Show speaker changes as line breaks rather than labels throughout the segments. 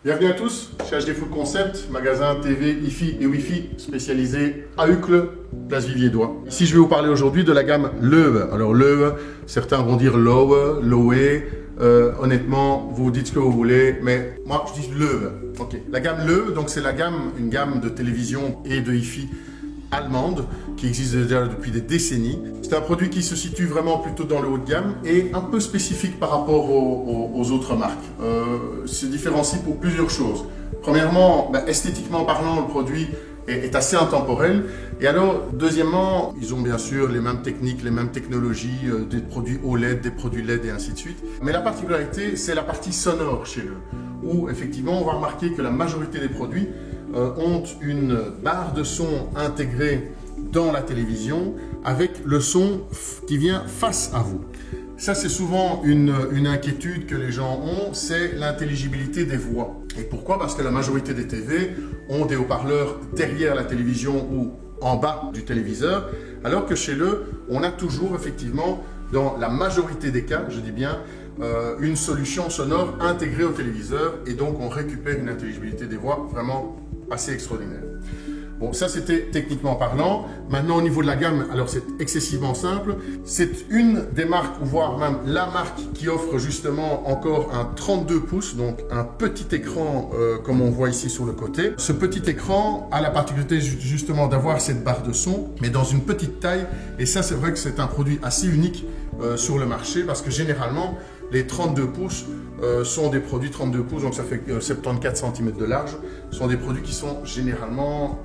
Bienvenue à tous chez HD Food Concept, magasin TV, Hi-Fi et Wi-Fi spécialisé à Uccle, place Vivier-Doigt. Ici, je vais vous parler aujourd'hui de la gamme Loewe. Alors Loewe, certains vont dire Loewe, Loewe. Honnêtement, vous dites ce que vous voulez, mais moi je dis Loewe. Ok. La gamme Loewe, donc c'est une gamme de télévision et de Hi-Fi allemande qui existe déjà depuis des décennies. C'est un produit qui se situe vraiment plutôt dans le haut de gamme et un peu spécifique par rapport aux autres marques. Se différencie pour plusieurs choses. Premièrement, esthétiquement parlant, le produit est assez intemporel. Et alors, deuxièmement, ils ont bien sûr les mêmes techniques, les mêmes technologies, des produits OLED, des produits LED et ainsi de suite. Mais la particularité, c'est la partie sonore chez eux, où effectivement, on va remarquer que la majorité des produits ont une barre de son intégrée dans la télévision avec le son qui vient face à vous. Ça, c'est souvent une inquiétude que les gens ont, c'est l'intelligibilité des voix. Et pourquoi? Parce que la majorité des TV ont des haut-parleurs derrière la télévision ou en bas du téléviseur, alors que chez eux, on a toujours effectivement, dans la majorité des cas, je dis bien, une solution sonore intégrée au téléviseur et donc on récupère une intelligibilité des voix vraiment assez extraordinaire. Bon, ça c'était techniquement parlant. Maintenant au niveau de la gamme, alors c'est excessivement simple. C'est une des marques, ou voire même la marque qui offre justement encore un 32 pouces, donc un petit écran comme on voit ici sur le côté. Ce petit écran a la particularité justement d'avoir cette barre de son, mais dans une petite taille. Et ça c'est vrai que c'est un produit assez unique sur le marché parce que généralement les 32 pouces sont des produits 32 pouces, donc ça fait 74 cm de large, sont des produits qui sont généralement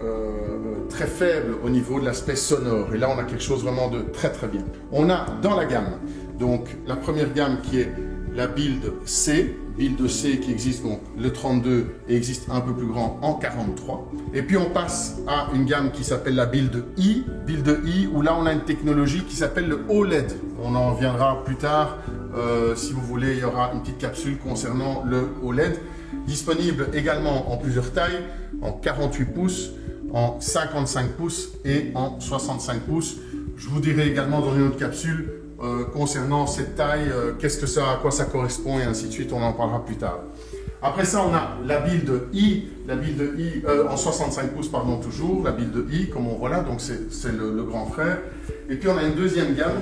très faibles au niveau de l'aspect sonore. Et là, on a quelque chose vraiment de très très bien. On a dans la gamme, donc la première gamme qui est la Build C qui existe donc le 32 et existe un peu plus grand en 43. Et puis on passe à une gamme qui s'appelle la Build I, où là on a une technologie qui s'appelle le OLED. On en reviendra plus tard. Si vous voulez, il y aura une petite capsule concernant le OLED, disponible également en plusieurs tailles, en 48 pouces, en 55 pouces et en 65 pouces. Je vous dirai également dans une autre capsule concernant cette taille, à quoi ça correspond et ainsi de suite, on en parlera plus tard. Après ça, on a la Build I, en 65 pouces, pardon, toujours, la Build I, comme on voit là, donc c'est le grand frère. Et puis on a une deuxième gamme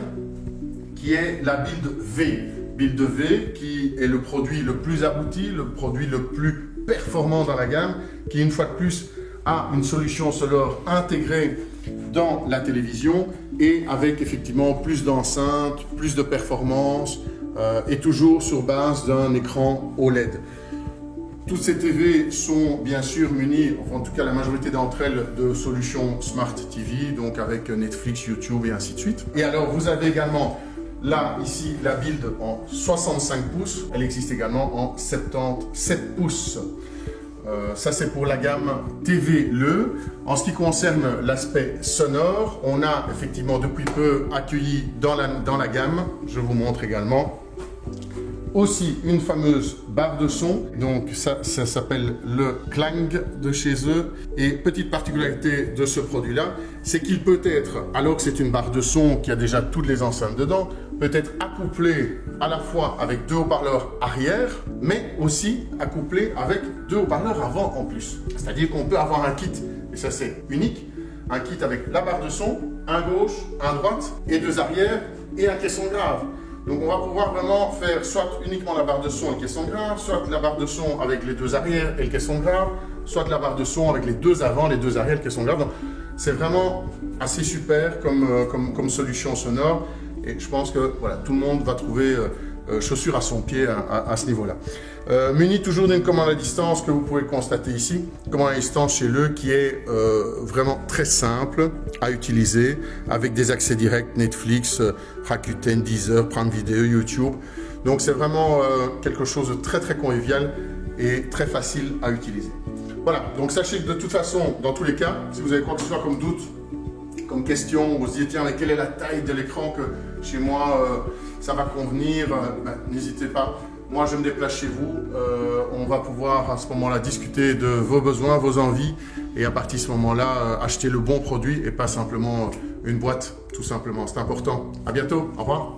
qui est la Build V, qui est le produit le plus abouti, le produit le plus performant dans la gamme, qui une fois de plus a une solution sonore intégrée dans la télévision et avec effectivement plus d'enceintes, plus de performance et toujours sur base d'un écran OLED. Toutes ces TV sont bien sûr munies, en tout cas la majorité d'entre elles, de solutions Smart TV, donc avec Netflix, YouTube et ainsi de suite. Et alors vous avez également là, ici, la Build en 65 pouces. Elle existe également en 77 pouces. Ça, c'est pour la gamme TV Loewe. En ce qui concerne l'aspect sonore, on a effectivement depuis peu accueilli dans la gamme, je vous montre également, aussi une fameuse barre de son. Donc ça s'appelle le Klang de chez eux. Et petite particularité de ce produit-là, c'est qu'il peut être, alors que c'est une barre de son qui a déjà toutes les enceintes dedans, peut être accouplé à la fois avec deux haut-parleurs arrière, mais aussi accouplé avec deux haut-parleurs avant en plus. C'est-à-dire qu'on peut avoir un kit, et ça c'est unique, un kit avec la barre de son, un gauche, un droite, et deux arrière, et un caisson grave. Donc on va pouvoir vraiment faire soit uniquement la barre de son et le caisson grave, soit la barre de son avec les deux arrières et le caisson grave, soit la barre de son avec les deux avant, les deux arrière et le caisson grave. Donc c'est vraiment assez super comme solution sonore et je pense que voilà, tout le monde va trouver chaussure à son pied à ce niveau-là. Muni toujours d'une commande à distance que vous pouvez constater ici, commande à distance chez Loewe qui est vraiment très simple à utiliser avec des accès directs Netflix, Rakuten, Deezer, Prime Video, YouTube. Donc c'est vraiment quelque chose de très très convivial et très facile à utiliser. Voilà, donc sachez que de toute façon, dans tous les cas, si vous avez quoi que ce soit comme doute, comme question, vous vous dites tiens mais quelle est la taille de l'écran que chez moi ça va convenir, n'hésitez pas. Moi, je me déplace chez vous. On va pouvoir à ce moment-là discuter de vos besoins, vos envies et à partir de ce moment-là, acheter le bon produit et pas simplement une boîte, tout simplement. C'est important. À bientôt. Au revoir.